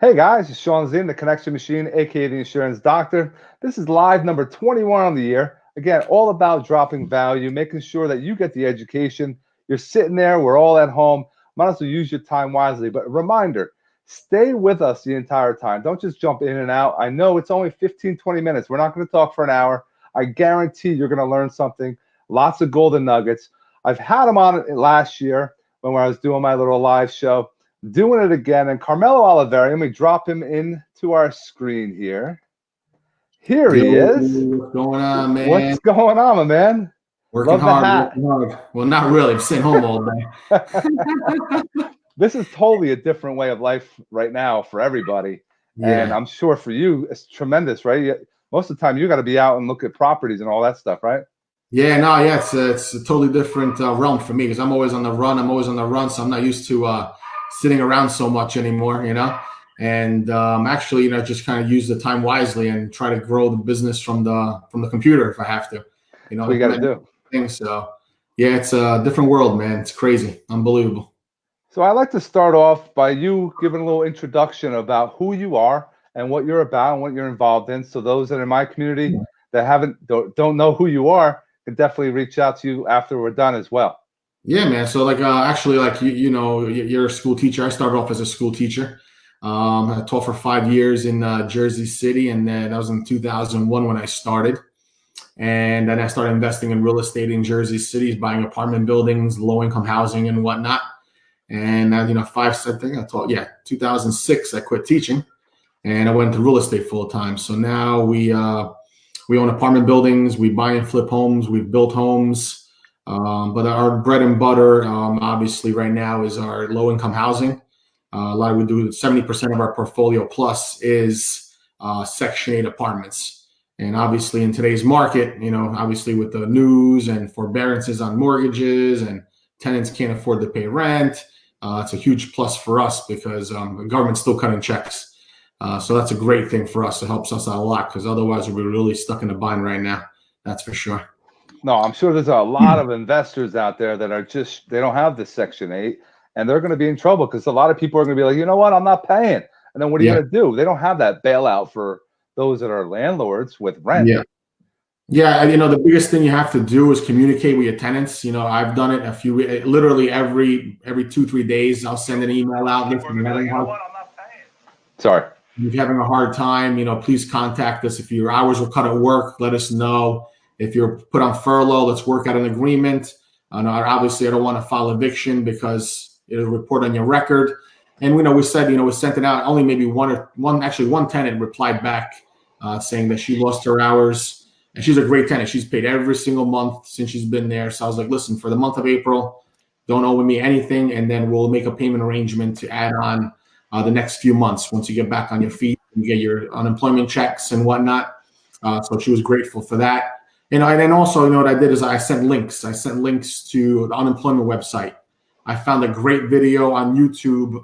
Hey guys, it's Sean Zinn, the Connection Machine, aka the Insurance Doctor. This is live number 21 on the year. Again, all about dropping value, making sure that you get the education. You're sitting there, we're all at home. Might as well use your time wisely. But a reminder, stay with us the entire time. Don't just jump in and out. I know it's only 15, 20 minutes. We're not going to talk for an hour. I guarantee you're going to learn something. Lots of golden nuggets. I've had them on last year when I was doing my little live show. Doing it again, and Carmelo Oliveri, let me drop him into our screen here. Here Yo, he is. what's going on, man? What's going on, my man? Working Love the hard, hat. working hard. Well, not really. I'm sitting home all day. This is totally a different way of life right now for everybody. And Yeah. I'm sure for you, it's tremendous, right? Most of the time, you got to be out and look at properties and all that stuff, right? Yeah, no, yeah, it's a totally different realm for me because I'm always on the run. So I'm not used to sitting around so much anymore, And actually, just kind of use the time wisely and try to grow the business from the computer if I have to, That's what you got to do. Things. So, yeah, it's a different world, man. It's crazy, unbelievable. So I'd like to start off by you giving a little introduction about who you are and what you're about and what you're involved in. So those that are in my community that don't know who you are can definitely reach out to you after we're done as well. Yeah, man. So actually, you're a school teacher. I started off as a school teacher. I taught for 5 years in Jersey City, and then that was in 2001 when I started. And then I started investing in real estate in Jersey City, buying apartment buildings, low-income housing, and whatnot. And 2006 I quit teaching, and I went into real estate full time. So now we own apartment buildings, we buy and flip homes, we've built homes. But our bread and butter, obviously, right now is our low-income housing. We do 70% of our portfolio plus is Section 8 apartments. And obviously, in today's market, obviously with the news and forbearances on mortgages and tenants can't afford to pay rent, it's a huge plus for us because the government's still cutting checks. So that's a great thing for us. It helps us out a lot because otherwise we'll be really stuck in a bind right now. That's for sure. No, I'm sure there's a lot of investors out there that are they don't have this Section 8, and they're going to be in trouble because a lot of people are going to be like, you know what, I'm not paying. And then what are you going to do? They don't have that bailout for those that are landlords with rent. Yeah. Yeah. The biggest thing you have to do is communicate with your tenants. I've done it literally every 2-3 days. I'll send an email out. Sorry. If you're having a hard time, please contact us. If your hours were cut at work, let us know. If you're put on furlough, let's work out an agreement. Obviously, I don't want to file eviction because it'll report on your record. And we sent it out. Only maybe one tenant replied back saying that she lost her hours. And she's a great tenant. She's paid every single month since she's been there. So I was like, listen, for the month of April, don't owe me anything. And then we'll make a payment arrangement to add on the next few months once you get back on your feet and you get your unemployment checks and whatnot. So she was grateful for that. And then also, what I did is I sent links. I sent links to the unemployment website. I found a great video on YouTube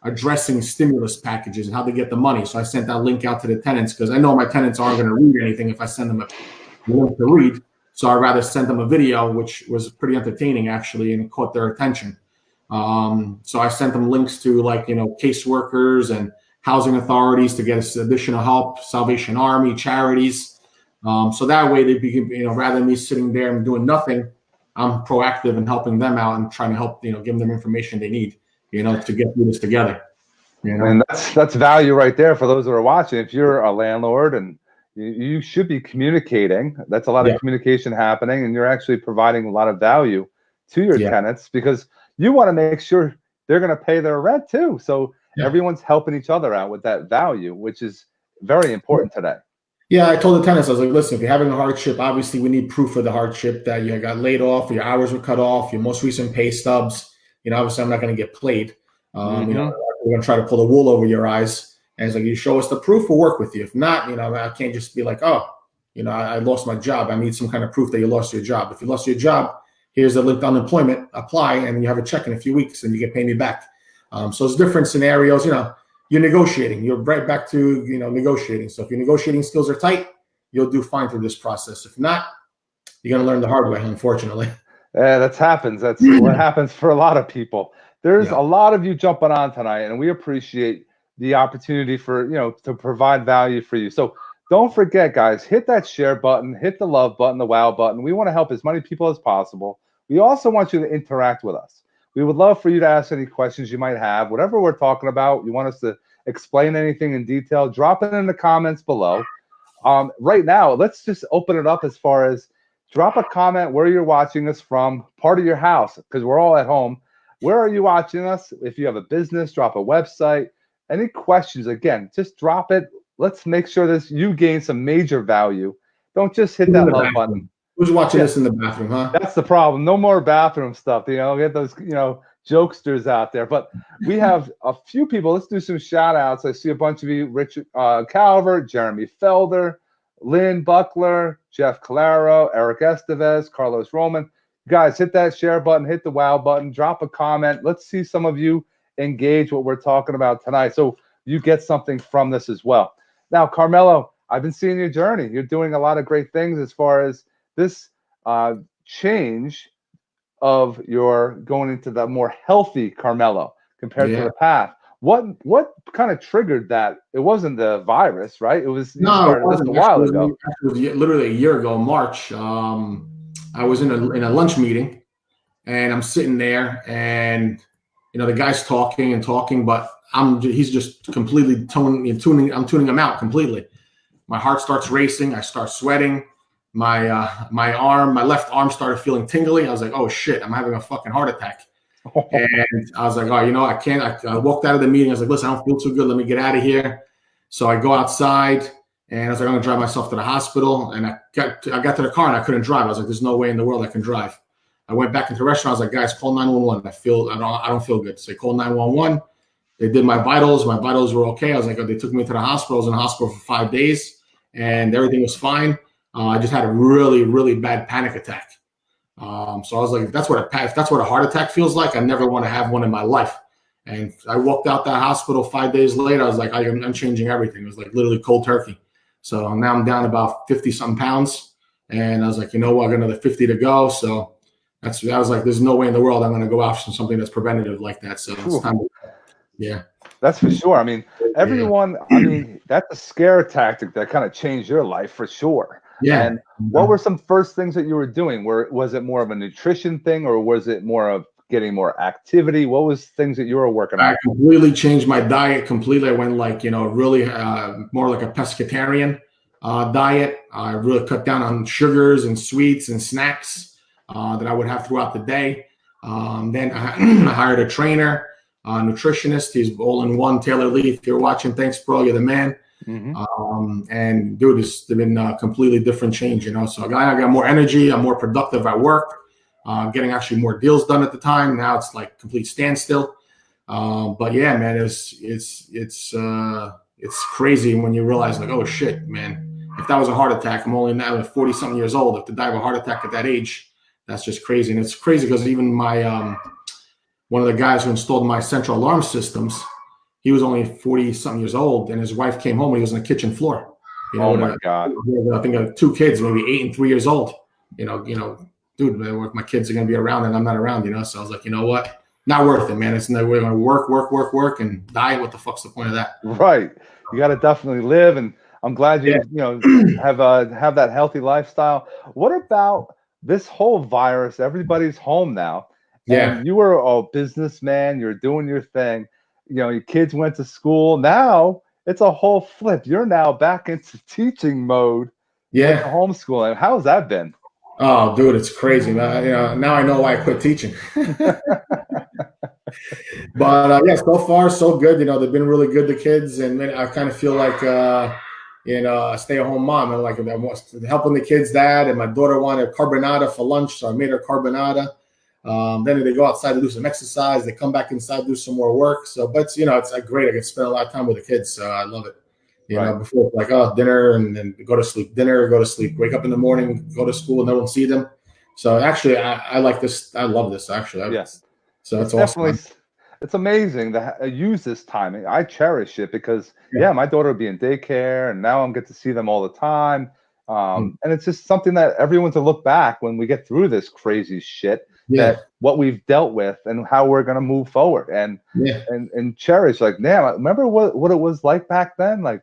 addressing stimulus packages and how to get the money. So I sent that link out to the tenants because I know my tenants aren't going to read anything if I send them a link to read. So I'd rather send them a video, which was pretty entertaining, actually, and it caught their attention. So I sent them links to caseworkers and housing authorities to get us additional help, Salvation Army, charities. So that way they begin, rather than me sitting there and doing nothing, I'm proactive in helping them out and trying to help, give them information they need, to get through this together. And that's value right there for those that are watching. If you're a landlord and you should be communicating, that's a lot of communication happening, and you're actually providing a lot of value to your tenants because you want to make sure they're going to pay their rent too. So everyone's helping each other out with that value, which is very important today. Yeah, I told the tenants, I was like, listen, if you're having a hardship, obviously we need proof of the hardship that you got laid off, your hours were cut off, your most recent pay stubs. Obviously I'm not going to get played. We're going to try to pull the wool over your eyes. And it's like, you show us the proof, we'll work with you. If not, I can't just be like, oh, I lost my job. I need some kind of proof that you lost your job. If you lost your job, here's a link to unemployment, apply, and you have a check in a few weeks and you get paid me back. So it's different scenarios, You're negotiating. You're right back to, negotiating. So if your negotiating skills are tight, you'll do fine through this process. If not, you're going to learn the hard way, unfortunately. Yeah, that happens. That's what happens for a lot of people. There's a lot of you jumping on tonight, and we appreciate the opportunity for, to provide value for you. So don't forget, guys, hit that share button, hit the love button, the wow button. We want to help as many people as possible. We also want you to interact with us. We would love for you to ask any questions you might have, whatever we're talking about. You want us to explain anything in detail, drop it in the comments below. Right now, let's just open it up as far as drop a comment where you're watching us from, part of your house, because we're all at home. Where are you watching us? If you have a business, drop a website. Any questions, again, just drop it. Let's make sure that you gain some major value. Don't just hit that love button. Who's watching this in the bathroom, huh? That's the problem. No more bathroom stuff. Get those, jokesters out there. But we have a few people. Let's do some shout outs. I see a bunch of you: Richard Calvert, Jeremy Felder, Lynn Buckler, Jeff Calero, Eric Estevez, Carlos Roman. Guys, hit that share button, hit the wow button, drop a comment. Let's see some of you engage what we're talking about tonight, so you get something from this as well. Now, Carmelo, I've been seeing your journey. You're doing a lot of great things as far as this change of your going into the more healthy Carmelo compared to the past. What kind of triggered that? It wasn't the virus, right? It was started this a while ago. It was literally a year ago, March. I was in a lunch meeting, and I'm sitting there, and the guy's talking, but he's just completely tuning. I'm tuning him out completely. My heart starts racing. I start sweating. My left arm started feeling tingly. I was like, oh shit, I'm having a fucking heart attack. And I was like, oh, I can't. I walked out of the meeting. I was like, listen, I don't feel too good. Let me get out of here. So I go outside, and I was like, I'm gonna drive myself to the hospital. And I got to the car, and I couldn't drive. I was like, there's no way in the world I can drive. I went back into the restaurant. I was like, guys, call 911. I don't feel good. So they called 911. They did my vitals. My vitals were okay. I was like, they took me to the hospital. I was in the hospital for 5 days, and everything was fine. I just had a really, really bad panic attack. So I was like, if that's what a heart attack feels like, I never want to have one in my life. And I walked out that hospital 5 days later. I was like, I'm changing everything. It was like literally cold turkey. So now I'm down about 50-something pounds. And I was like, you know what? I got another 50 to go. So I was like, there's no way in the world I'm going to go after something that's preventative like that. So it's time to, yeah. That's for sure. I mean, everyone, that's a scare tactic that kind of changed your life for sure. Yeah. And what were some first things that you were doing? Was it more of a nutrition thing, or was it more of getting more activity? What was things that you were working on? I completely changed my diet completely. I went really more like a pescatarian diet. I really cut down on sugars and sweets and snacks that I would have throughout the day. Then I hired a trainer, nutritionist. He's all in one. Taylor Lee, if you're watching, thanks, bro. You're the man. Mm-hmm. And dude, it's been a completely different change, So I got more energy. I'm more productive at work. Getting actually more deals done at the time. Now it's like complete standstill. But yeah, man, it's crazy when you realize like, oh shit, man, if that was a heart attack, I'm only now 40 something years old. If to die of a heart attack at that age, that's just crazy. And it's crazy because even my one of the guys who installed my central alarm systems, he was only 40 something years old, and his wife came home and he was on the kitchen floor. Oh my God. I think I have 2 kids, maybe 8 and 3 years old. Dude, my kids are going to be around and I'm not around, So I was like, you know what? Not worth it, man. It's no way. We're going to work and die. What the fuck's the point of that? Right. You got to definitely live. And I'm glad you have that healthy lifestyle. What about this whole virus? Everybody's home now. Yeah. And you were a businessman. You're doing your thing. Your kids went to school. Now it's a whole flip. You're now back into teaching mode. Yeah. Homeschooling. How's that been? Oh, dude, it's crazy, man. Now I know why I quit teaching. But yeah, so far so good. They've been really good, the kids, and I kind of feel like a stay-at-home mom, and like I'm helping the kids. That, and my daughter wanted carbonara for lunch, so I made her carbonara. Then they go outside to do some exercise. They come back inside, do some more work. So, but it's like great. I get to spend a lot of time with the kids, so I love it. Before it's like, dinner and then go to sleep, dinner, go to sleep, wake up in the morning, go to school, and no one see them. So actually, I like this. I love this actually. Yes. So that's awesome. It's amazing to use this timing. I cherish it because my daughter will be in daycare, and now I'm get to see them all the time. And it's just something that everyone to look back when we get through this crazy shit. Yeah. that what we've dealt with and how we're going to move forward Yeah. and cherish. Like, damn, remember what it was like back then? Like,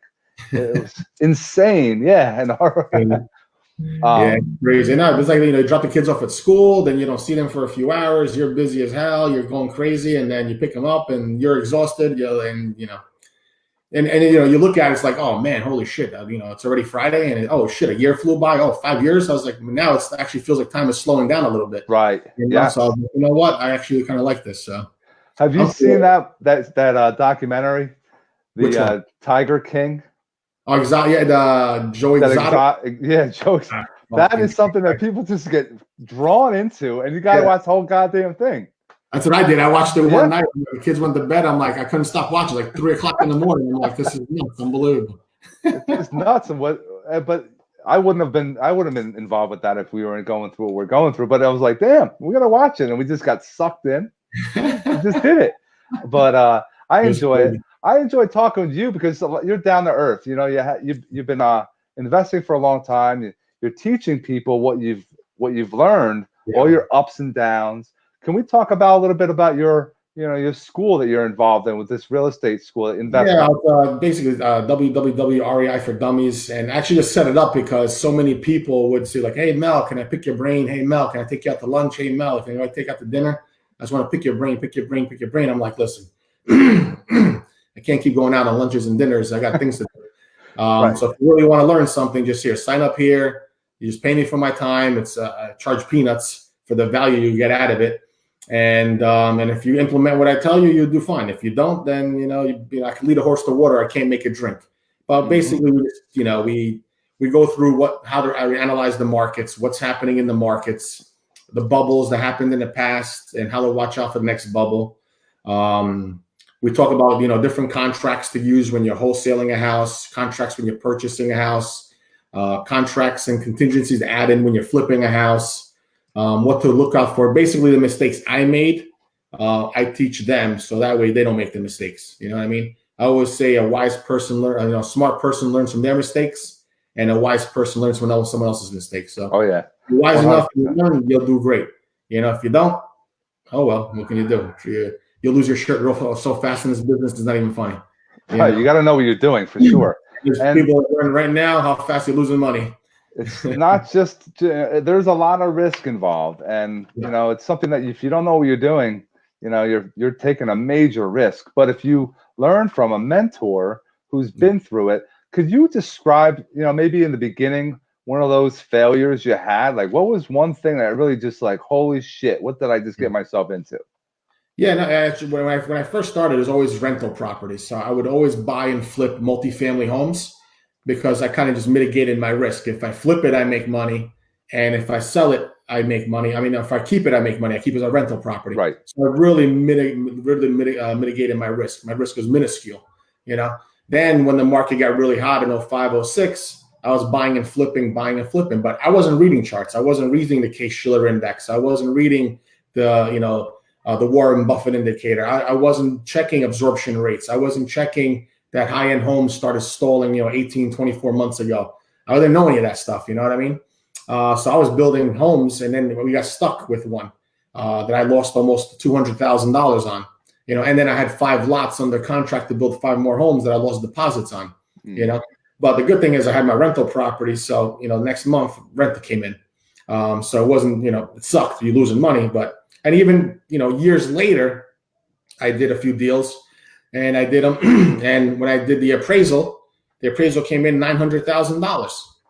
it was insane. Yeah. And Yeah, um, crazy. No, it's like, you drop the kids off at school, then you don't see them for a few hours. You're busy as hell. You're going crazy, and then you pick them up, and you're exhausted. And you look at it, it's like, oh man, holy shit. It's already Friday, and oh shit, a year flew by. Oh, 5 years. I was like, now it actually feels like time is slowing down a little bit. right. Yeah. So I was like, you know what? I actually kind of like this. So Have you I'm seen cool. that documentary, Which one? the Tiger King? Oh, yeah, the Joe That Exotic. yeah, jokes. Ah, That fucking is something that people just get drawn into, and you got to yeah. watch the whole goddamn thing. That's what I did. I watched it Yeah. one night. When the kids went to bed. I'm like, I couldn't stop watching. Like 3 o'clock in the morning. I'm like, this is nuts, unbelievable. It's nuts. And but I wouldn't have been involved with that if we weren't going through what we're going through. But I was like, damn, we're gonna watch it, and we just got sucked in. We just did it. But I enjoy it. I enjoy talking with you because you're down to earth. You've been investing for a long time. You're teaching people what you've learned, all your ups and downs. Can we talk about a little bit about your school that you're involved in with this real estate school investment? Yeah, basically WWWREI for Dummies, and actually just set it up because so many people would say like, "Hey Mel, can I pick your brain? Hey Mel, can I take you out to lunch? Hey Mel, can I take you out to dinner? I just want to pick your brain, pick your brain, pick your brain." I'm like, listen, I can't keep going out on lunches and dinners. I got things to do. Right. So if you really want to learn something, just sign up here. You just pay me for my time. It's I charge peanuts for the value you get out of it. And if you implement what I tell you, you'll do fine. If you don't, then I can lead a horse to water. I can't make it drink. But basically, we go through how to analyze the markets, what's happening in the markets, the bubbles that happened in the past, and how to watch out for the next bubble. We talk about different contracts to use when you're wholesaling a house, contracts when you're purchasing a house, contracts and contingencies to add in when you're flipping a house. What to look out for. Basically, the mistakes I made, I teach them so that way they don't make the mistakes. You know what I mean? I always say a wise person a smart person learns from their mistakes, and a wise person learns from someone else's mistakes. So, oh yeah, if you're wise 100%. enough to learn, you'll do great. If you don't, oh well, what can you do? You'll lose your shirt so fast in this business. It's not even funny. You got to know what you're doing for sure. There's people learning right now how fast you're losing money. It's not just there's a lot of risk involved, and it's something that if you don't know what you're doing, you're taking a major risk. But if you learn from a mentor who's been through it, could you describe maybe in the beginning one of those failures you had? Like, what was one thing that really just like, holy shit, what did I just get myself into? Yeah, no, actually, when I first started, it was always rental properties. So I would always buy and flip multifamily homes because I kind of just mitigated my risk. If I flip it, I make money. And if I sell it, I make money. I mean, if I keep it, I make money. I keep it as a rental property. Right. So I really mitigated my risk. My risk was minuscule, Then when the market got really hot in 05, 06, I was buying and flipping. But I wasn't reading charts. I wasn't reading the Case-Shiller index. I wasn't reading the Warren Buffett indicator. I wasn't checking absorption rates. I wasn't checking that high-end homes started stalling, 18, 24 months ago. I didn't know any of that stuff, you know what I mean? So I was building homes, and then we got stuck with one that I lost almost $200,000 on, and then I had 5 lots under contract to build 5 more homes that I lost deposits on, But the good thing is I had my rental property, so, next month rent came in. So it wasn't, it sucked, you're losing money, and even, years later, I did a few deals. And I did them. And when I did the appraisal came in $900,000.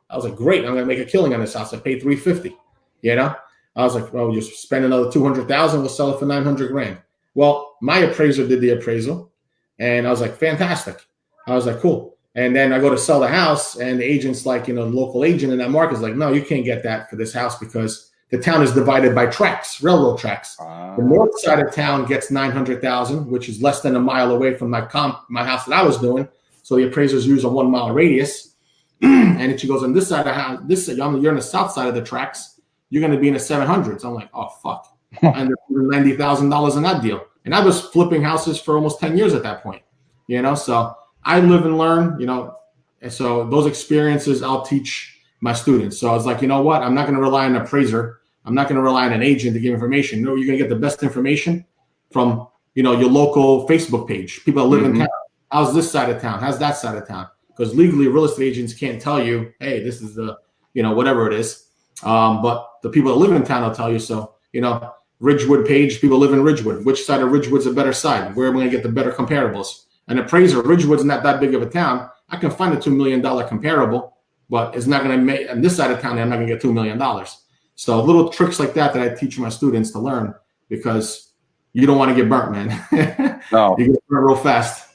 I was like, great, I'm going to make a killing on this house. I paid $350,000. I was like, well, just spend another $200,000. We'll sell it for $900,000. Well, my appraiser did the appraisal, and I was like, fantastic. I was like, cool. And then I go to sell the house, and the agent's like, the local agent in that market is like, no, you can't get that for this house because the town is divided by tracks, railroad tracks. The north side of town gets $900,000, which is less than a mile away from my house that I was doing. So the appraisers use a 1 mile radius. And she goes, on this side of the house, you're on the south side of the tracks, you're going to be in the 700s. I'm like, oh, fuck. I ended up with $90,000 in that deal. And I was flipping houses for almost 10 years at that point. So I live and learn, and so those experiences I'll teach my students. So I was like, you know what? I'm not going to rely on an appraiser I'm not going to rely on an agent to give information. No, you're going to get the best information from, your local Facebook page. People that live in town. How's this side of town? How's that side of town? Because legally, real estate agents can't tell you, hey, this is the, whatever it is. But the people that live in town will tell you. So, Ridgewood page, people live in Ridgewood. Which side of Ridgewood's a better side? Where am I going to get the better comparables? An appraiser, Ridgewood's not that big of a town. I can find a $2 million comparable, but it's not going to make, on this side of town, I'm not going to get $2 million. So little tricks like that I teach my students to learn, because you don't want to get burnt, man. No. You get burnt real fast.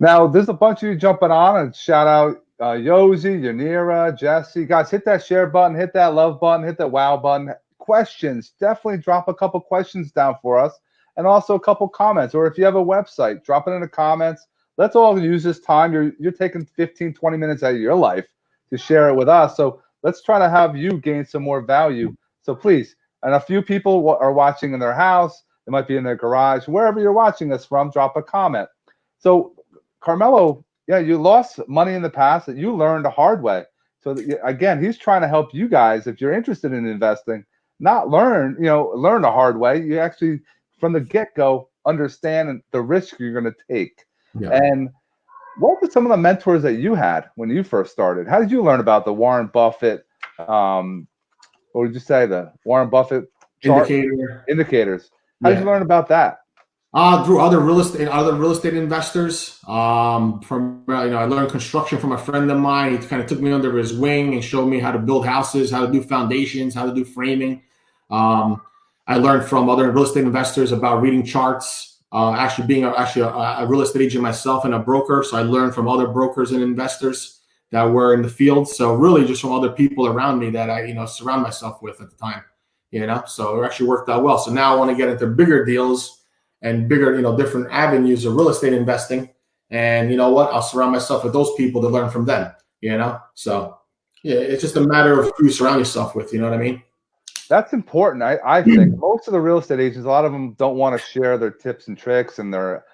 Now, there's a bunch of you jumping on, and shout out Yosi, Yanira, Jesse. Guys, hit that share button, hit that love button, hit that wow button. Questions, definitely drop a couple questions down for us, and also a couple comments. Or if you have a website, drop it in the comments. Let's all use this time. You're taking 15, 20 minutes out of your life to share it with us. So let's try to have you gain some more value. So please, and a few people are watching in their house. It might be in their garage. Wherever you're watching this from, drop a comment. So Carmelo, yeah, you lost money in the past that you learned the hard way. So again, he's trying to help you guys, if you're interested in investing, not learn the hard way. You actually, from the get-go, understand the risk you're going to take. Yeah. And what were some of the mentors that you had when you first started? How did you learn about the Warren Buffett, what would you say, the Warren Buffett indicators? How did you learn about that? Through other real estate investors. I learned construction from a friend of mine. He kind of took me under his wing and showed me how to build houses, how to do foundations, how to do framing. I learned from other real estate investors about reading charts. Actually being a real estate agent myself and a broker, so I learned from other brokers and investors that were in the field. So really, just from other people around me that I surround myself with at the time. So it actually worked out well. So now I want to get into bigger deals and bigger, different avenues of real estate investing. And you know what? I'll surround myself with those people to learn from them. So yeah, it's just a matter of who you surround yourself with. You know what I mean? That's important. I think most of the real estate agents, a lot of them don't want to share their tips and tricks and their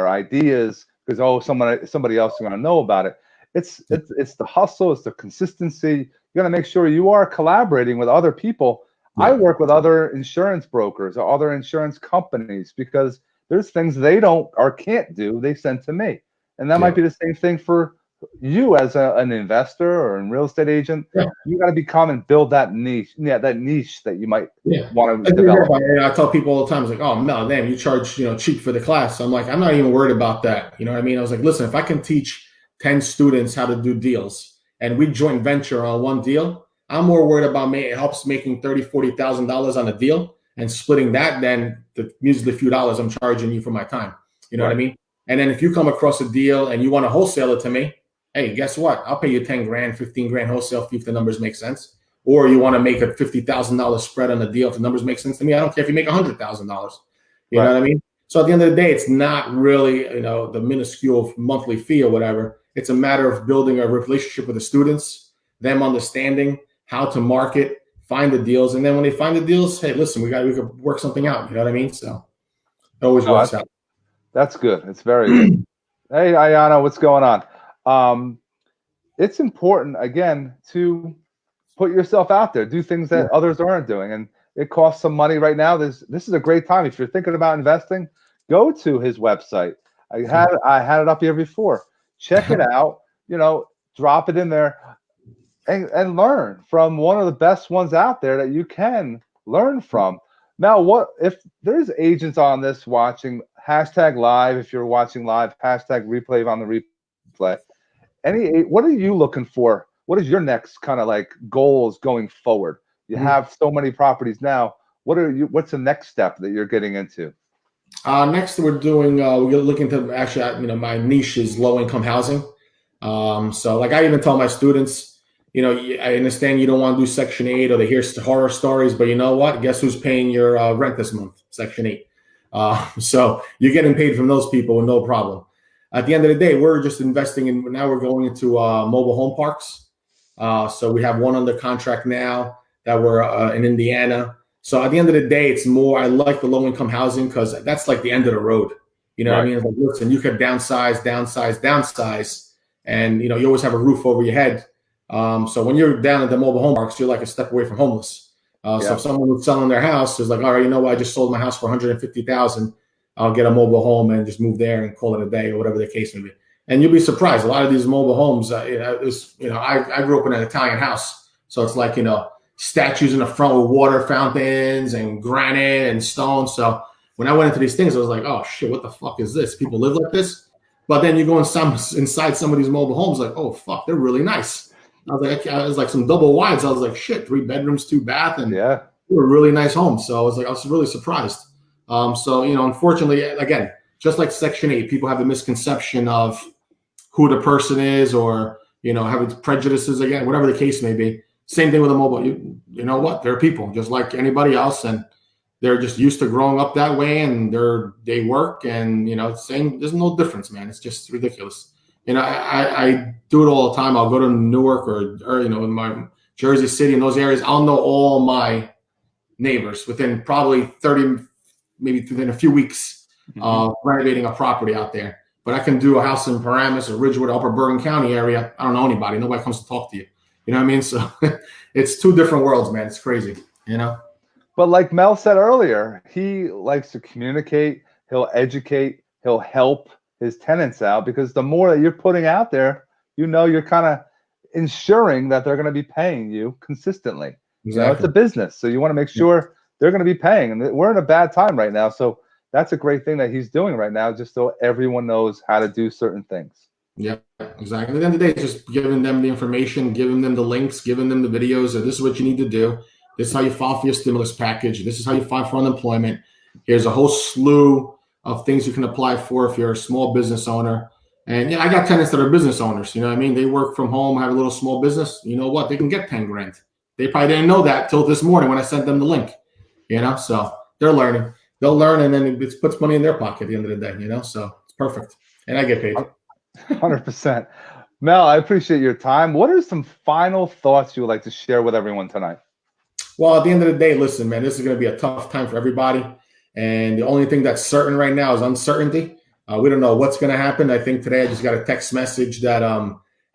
ideas because somebody else is going to know about it. It's the hustle, it's the consistency. You got to make sure you are collaborating with other people. Yeah. I work with other insurance brokers or other insurance companies because there's things they don't or can't do, they send to me. And that might be the same thing for you as an investor or a real estate agent. You got to become and build that niche. That niche that you might want to develop. I tell people all the time, it's like, oh no, damn, you charge cheap for the class. I'm like, I'm not even worried about that. You know what I mean? I was like, listen, if I can teach 10 students how to do deals and we joint venture on one deal, I'm more worried about helps making $30,000-$40,000 on a deal and splitting that than the measly few dollars I'm charging you for my time. You know what I mean? And then if you come across a deal and you want to wholesale it to me, hey, guess what? I'll pay you 10 grand, 15 grand wholesale fee if the numbers make sense. Or you want to make a $50,000 spread on the deal if the numbers make sense to me. I don't care if you make $100,000. You know what I mean? So at the end of the day, it's not really, the minuscule monthly fee or whatever. It's a matter of building a relationship with the students, them understanding how to market, find the deals. And then when they find the deals, hey, listen, we could work something out. You know what I mean? So it always works out. That's good. It's very good. Hey, Ayana, what's going on? It's important, again, to put yourself out there, do things that others aren't doing. And it costs some money right now. This is a great time. If you're thinking about investing, go to his website. I had it up here before. Check it out, drop it in there and learn from one of the best ones out there that you can learn from. Now, what if there's agents on this watching, #live, if you're watching live, #replay on the replay. What are you looking for? What is your next kind of like goals going forward? You have so many properties now. What's the next step that you're getting into? Next, we're looking to actually, my niche is low income housing. So like I even tell my students, I understand you don't want to do Section 8 or they hear horror stories, but you know what? Guess who's paying your rent this month? Section 8. So you're getting paid from those people with no problem. At the end of the day, we're just investing in. Now we're going into mobile home parks. So we have one under contract now that we're in Indiana. So at the end of the day, it's more. I like the low income housing because that's like the end of the road. You know what I mean? Like, listen, you could downsize, and you always have a roof over your head. So when you're down at the mobile home parks, you're like a step away from homeless. So if someone was selling their house, is like, all right, you know what? I just sold my house for 150,000. I'll get a mobile home and just move there and call it a day or whatever the case may be. And you'll be surprised. A lot of these mobile homes, I grew up in an Italian house, so it's like, statues in the front with water fountains and granite and stone. So when I went into these things, I was like, oh shit, what the fuck is this? People live like this? But then you go inside some of these mobile homes, like, oh fuck, they're really nice. I was like some double wides. I was like, shit, 3 bedrooms, 2 bath, and they were really nice homes. So I was really surprised. So unfortunately, again, just like Section 8, people have the misconception of who the person is, or having prejudices, again, whatever the case may be. Same thing with a mobile. You know what? They're people just like anybody else, and they're just used to growing up that way, and they work, and there's no difference, man. It's just ridiculous. I do it all the time. I'll go to Newark or in my Jersey City, in those areas. I'll know all my neighbors within probably 30, maybe within a few weeks of renovating a property out there. But I can do a house in Paramus or Ridgewood, Upper Bergen County area. I don't know anybody. Nobody comes to talk to you. You know what I mean? So it's 2 different worlds, man. It's crazy, But like Mel said earlier, he likes to communicate. He'll educate. He'll help his tenants out, because the more that you're putting out there, you're kind of ensuring that they're going to be paying you consistently. Exactly. It's a business, so you want to make sure they're going to be paying. And we're in a bad time right now, so that's a great thing that he's doing right now, just so everyone knows how to do certain things. Yeah, exactly. At the end of the day, it's just giving them the information, giving them the links, giving them the videos. This is what you need to do. This is how you file for your stimulus package. This is how you file for unemployment. Here's a whole slew of things you can apply for if you're a small business owner. And I got tenants that are business owners. You know what I mean? They work from home, have a little small business. You know what? They can get 10 grand. They probably didn't know that till this morning when I sent them the link. So they're learning. They'll learn, and then it puts money in their pocket at the end of the day. So it's perfect, and I get paid. 100%. Mel, I appreciate your time. What are some final thoughts you would like to share with everyone tonight? Well, at the end of the day, listen, man, this is going to be a tough time for everybody. And the only thing that's certain right now is uncertainty. We don't know what's going to happen. I think today I just got a text message that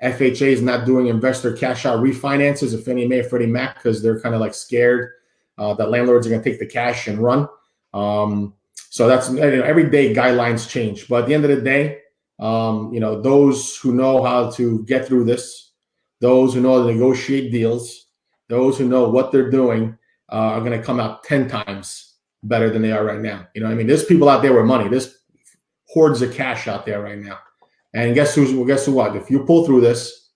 FHA is not doing investor cash out refinances of Fannie Mae or Freddie Mac, because they're kind of like scared that landlords are going to take the cash and run. So that's every day guidelines change. But at the end of the day, those who know how to get through this, those who know how to negotiate deals, those who know what they're doing are going to come out 10 times better than they are right now. There's people out there with money. There's hordes of cash out there right now. And guess what? If you pull through this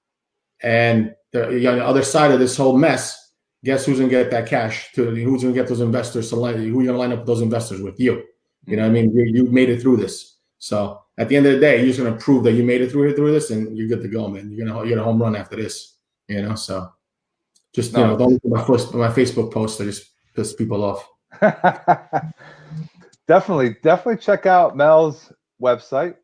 and on the other side of this whole mess, guess who's going to get that cash? Who's going to get those investors to lend? Who are you going to line up with those investors with? You. You made it through this. So at the end of the day, you're just going to prove that you made it through this, and you're good to go, man. You're going to get a home run after this. So just don't look at my Facebook posts. I just piss people off. Definitely check out Mel's website.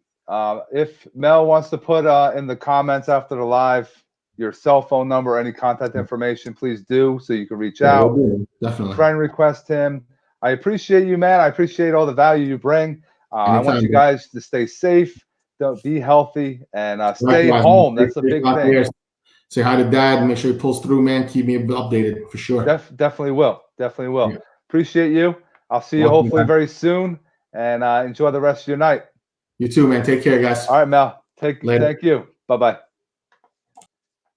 If Mel wants to put in the comments after the live your cell phone number, any contact information, please do, so you can reach out. Definitely. Friend request him. I appreciate you, man. I appreciate all the value you bring. I want you guys to stay safe, be healthy, and stay home. That's a big thing. Say hi to Dad and make sure he pulls through, man. Keep me updated for sure. Definitely will. Yeah. Appreciate you. I'll see you hopefully very soon, and enjoy the rest of your night. You too, man. Take care, guys. All right, Mel. Thank you. Bye-bye.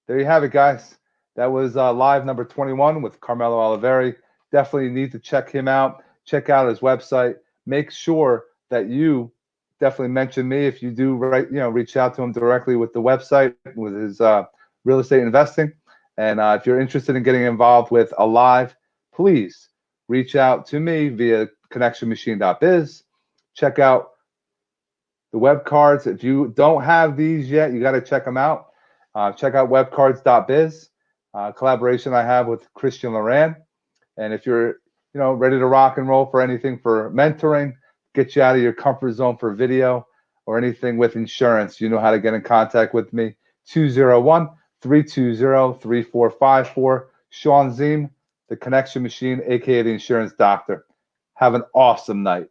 There you have it, guys. That was live number 21 with Carmelo Oliveri. Definitely need to check him out. Check out his website. Make sure that you definitely mention me if you do reach out to him directly with the website, with his real estate investing. And if you're interested in getting involved with Alive, please reach out to me via connectionmachine.biz. Check out the web cards. If you don't have these yet, you got to check them out. Check out webcards.biz, collaboration I have with Christian Loran. And if you're ready to rock and roll for anything for mentoring, get you out of your comfort zone for video, or anything with insurance, you know how to get in contact with me. 201-320-3454. Sean Ziem, the Connection Machine, aka the Insurance Doctor. Have an awesome night.